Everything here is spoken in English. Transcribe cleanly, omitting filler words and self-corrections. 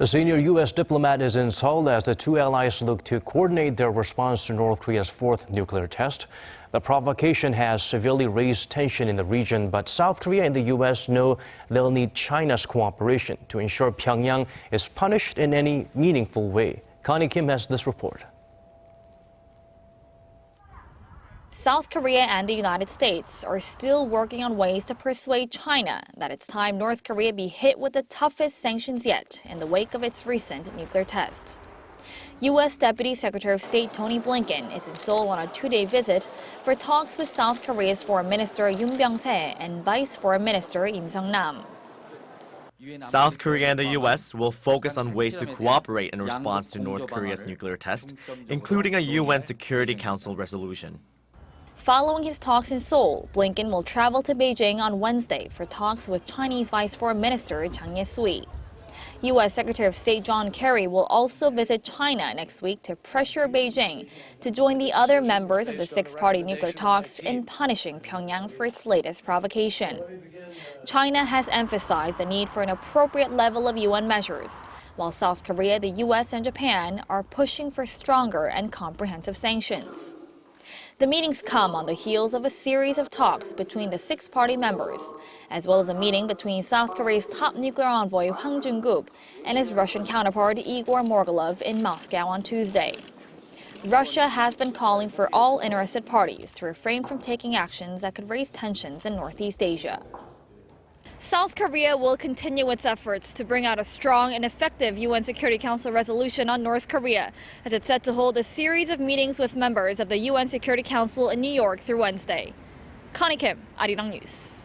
A senior U.S. diplomat is in Seoul as the two allies look to coordinate their response to North Korea's fourth nuclear test. The provocation has severely raised tension in the region, but South Korea and the U.S. know they'll need China's cooperation to ensure Pyongyang is punished in any meaningful way. Connie Kim has this report. South Korea and the United States are still working on ways to persuade China that it's time North Korea be hit with the toughest sanctions yet in the wake of its recent nuclear test. U.S. Deputy Secretary of State Tony Blinken is in Seoul on a two-day visit for talks with South Korea's Foreign Minister Yun Byung-se and Vice Foreign Minister Lim Sung-nam. South Korea and the U.S. will focus on ways to cooperate in response to North Korea's nuclear test, including a UN Security Council resolution. Following his talks in Seoul, Blinken will travel to Beijing on Wednesday for talks with Chinese Vice Foreign Minister Chang Ye-sui. U.S. Secretary of State John Kerry will also visit China next week to pressure Beijing to join the other members of the six-party nuclear talks in punishing Pyongyang for its latest provocation. China has emphasized the need for an appropriate level of UN measures, while South Korea, the U.S., and Japan are pushing for stronger and comprehensive sanctions. The meetings come on the heels of a series of talks between the six-party members, as well as a meeting between South Korea's top nuclear envoy Hwang Jung-guk and his Russian counterpart Igor Morgulov in Moscow on Tuesday. Russia has been calling for all interested parties to refrain from taking actions that could raise tensions in Northeast Asia. South Korea will continue its efforts to bring out a strong and effective UN Security Council resolution on North Korea, as it's set to hold a series of meetings with members of the UN Security Council in New York through Wednesday. Connie Kim, Arirang News.